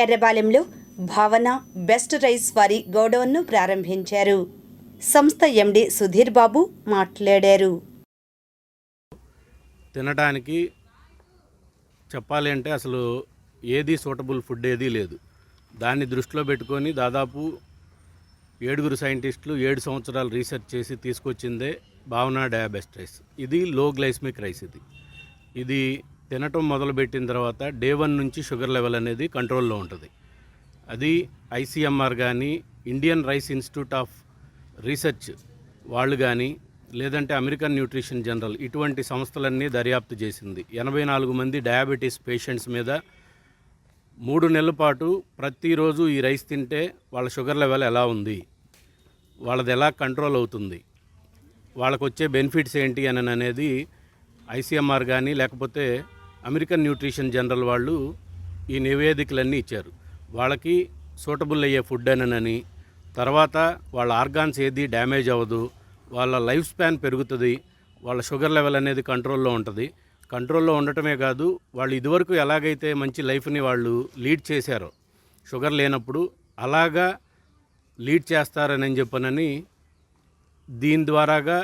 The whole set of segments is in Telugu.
ఎర్రబాలెంలో భావన బెస్ట్ రైస్ వారి గోడౌన్ను ప్రారంభించారు. సంస్థ ఎండి సుధీర్ బాబు మాట్లాడారు. తినడానికి చెప్పాలి అంటే అసలు ఏది సూటబుల్ ఫుడ్ ఏదీ లేదు. దాన్ని దృష్టిలో పెట్టుకొని దాదాపు 7 సైంటిస్టులు 7 సంవత్సరాలు రీసెర్చ్ చేసి తీసుకొచ్చిందే భావన బెస్ట్ రైస్. ఇది లో గ్లైసమిక్ రైస్. ఇది తినటం మొదలుపెట్టిన తర్వాత డే 1 నుంచి షుగర్ లెవెల్ అనేది కంట్రోల్లో ఉంటుంది. అది ICMR కానీ Indian rice institute of research వాళ్ళు కానీ లేదంటే అమెరికన్ న్యూట్రిషన్ జనరల్ ఇటువంటి సంస్థలన్నీ దర్యాప్తు చేసింది. 84 మంది డయాబెటీస్ పేషెంట్స్ మీద 3 నెలల పాటు ప్రతిరోజు ఈ రైస్ తింటే వాళ్ళ షుగర్ లెవెల్ ఎలా ఉంది, వాళ్ళది ఎలా కంట్రోల్ అవుతుంది, వాళ్ళకు వచ్చే బెనిఫిట్స్ ఏంటి అని అనేది ICMR కానీ లేకపోతే అమెరికన్ న్యూట్రిషన్ జనరల్ వాళ్ళు ఈ నివేదికలన్నీ ఇచ్చారు. వాళ్ళకి సూటబుల్ అయ్యే ఫుడ్ అని, తర్వాత వాళ్ళ ఆర్గాన్స్ ఏది డ్యామేజ్ అవ్వదు, వాళ్ళ లైఫ్ స్పాన్ పెరుగుతుంది, వాళ్ళ షుగర్ లెవెల్ అనేది కంట్రోల్లో ఉంటుంది. కంట్రోల్లో ఉండటమే కాదు, వాళ్ళు ఇదివరకు ఎలాగైతే మంచి లైఫ్ని వాళ్ళు లీడ్ చేశారో షుగర్ లేనప్పుడు అలాగా లీడ్ చేస్తారని చెప్పనని దీని ద్వారాగా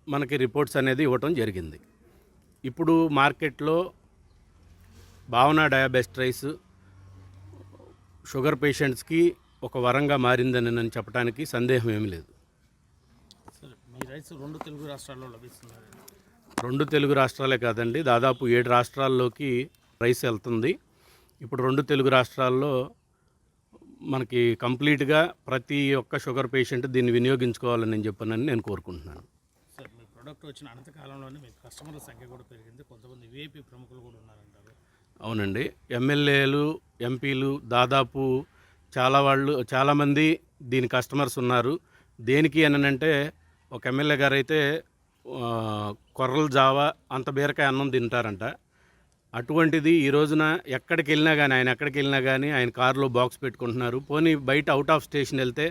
మనకి రిపోర్ట్స్ అనేది ఇవ్వటం జరిగింది. ఇప్పుడు మార్కెట్లో భావన బెస్ట్ రైస్ షుగర్ పేషెంట్స్కి ఒక వరంగా మారిందని నేను చెప్పడానికి సందేహం ఏమీ లేదు. మీ రైస్ 2 తెలుగు రాష్ట్రాల్లో లభిస్తుంది. 2 తెలుగు రాష్ట్రాలే కాదండి, దాదాపు 7 రాష్ట్రాల్లోకి రైస్ వెళ్తుంది. ఇప్పుడు 2 తెలుగు రాష్ట్రాల్లో మనకి కంప్లీట్గా ప్రతి ఒక్క షుగర్ పేషెంట్ దీన్ని వినియోగించుకోవాలని చెప్పనని నేను కోరుకుంటున్నాను. సార్, మీ ప్రోడక్ట్ వచ్చిన అనంతకాలంలోనే మీ కస్టమర్ల సంఖ్య కూడా పెరిగింది. కొంతమంది VIP ప్రముఖులు కూడా ఉన్నారంటారు. అవునండి, ఎమ్మెల్యేలు ఎంపీలు దాదాపు చాలామంది దీని కస్టమర్స్ ఉన్నారు. దేనికి అనంటే ఒక ఎమ్మెల్యే గారు అయితే కొర్రల జావా అంత బీరకాయ అన్నం తింటారంట. అటువంటిది ఈ రోజున ఎక్కడికి వెళ్ళినా కానీ ఆయన కారులో బాక్స్ పెట్టుకుంటున్నారు. పోనీ బయట అవుట్ ఆఫ్ స్టేషన్ వెళ్తే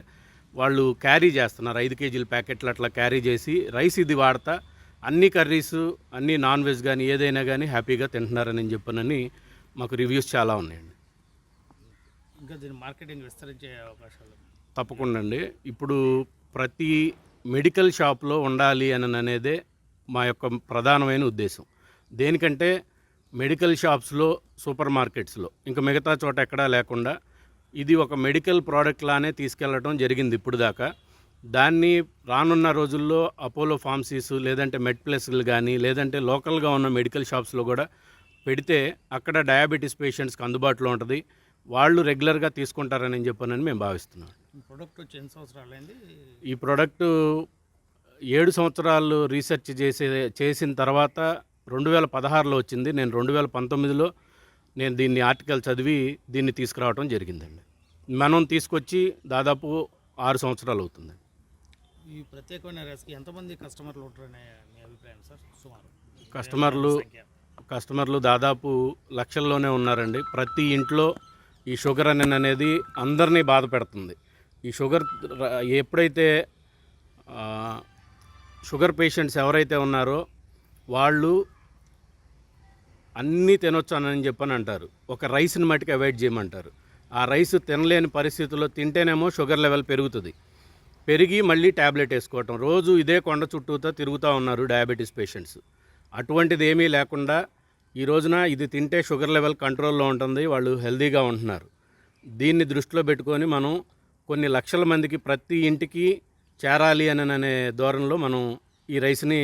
వాళ్ళు క్యారీ చేస్తున్నారు, 5 కేజీల ప్యాకెట్లు అట్లా క్యారీ చేసి రైస్ ఇది వాడతా అన్ని కర్రీస్ అన్ని నాన్ వెజ్ కానీ ఏదైనా కానీ హ్యాపీగా తింటున్నారని చెప్పనని మాకు రివ్యూస్ చాలా ఉన్నాయండి. ఇంకా దీని మార్కెటింగ్ విస్తరించే అవకాశాలు తప్పకుండా అండి. ఇప్పుడు ప్రతి మెడికల్ షాప్లో ఉండాలి అని అనేదే మా యొక్క ప్రధానమైన ఉద్దేశం. దేనికంటే మెడికల్ షాప్స్లో, సూపర్ మార్కెట్స్లో ఇంకా మిగతా చోట ఎక్కడా లేకుండా ఇది ఒక మెడికల్ ప్రోడక్ట్ లానే తీసుకెళ్ళడం జరిగింది ఇప్పుడు దాకా. దాన్ని రానున్న రోజుల్లో అపోలో ఫార్మసీస్ లేదంటే మెడ్ ప్లస్లు కానీ లేదంటే లోకల్గా ఉన్న మెడికల్ షాప్స్లో కూడా పెడితే అక్కడ డయాబెటీస్ పేషెంట్స్కి అందుబాటులో ఉంటుంది, వాళ్ళు రెగ్యులర్గా తీసుకుంటారని చెప్పనని మేము భావిస్తున్నాం. ప్రోడక్ట్ వచ్చి ఎన్ని సంవత్సరాలు అయింది? ఈ ప్రోడక్టు 7 సంవత్సరాలు రీసెర్చ్ చేసిన తర్వాత 2016లో వచ్చింది. నేను 2019లో దీన్ని ఆర్టికల్ చదివి దీన్ని తీసుకురావడం జరిగిందండి. మనం తీసుకొచ్చి దాదాపు 6 సంవత్సరాలు అవుతుంది. ఈ ప్రత్యేకమైన రైస్కి ఎంతమంది కస్టమర్లు ఉంటారనే మీ అభిప్రాయం సార్? సుమారు కస్టమర్లు దాదాపు లక్షల్లోనే ఉన్నారండి. ప్రతి ఇంట్లో ఈ షుగర్ అనేది అందరినీ బాధ పెడుతుంది. ఈ షుగర్ ఎప్పుడైతే షుగర్ పేషెంట్స్ ఎవరైతే ఉన్నారో వాళ్ళు అన్నీ తినొచ్చు అని చెప్పని అంటారు, ఒక రైస్ని మట్టుకు అవాయిడ్ చేయమంటారు. ఆ రైస్ తినలేని పరిస్థితుల్లో తింటేనేమో షుగర్ లెవెల్ పెరిగి మళ్ళీ ట్యాబ్లెట్ వేసుకోవటం, రోజు ఇదే కొండ చుట్టూతో తిరుగుతూ ఉన్నారు డయాబెటీస్ పేషెంట్స్. అటువంటిది ఏమీ లేకుండా ఈ రోజున ఇది తింటే షుగర్ లెవెల్ కంట్రోల్లో ఉంటుంది, వాళ్ళు హెల్తీగా ఉంటున్నారు. దీన్ని దృష్టిలో పెట్టుకొని మనం కొన్ని లక్షల మందికి ప్రతి ఇంటికి చేరాలి అనే ధోరణిలో మనం ఈ రైస్ని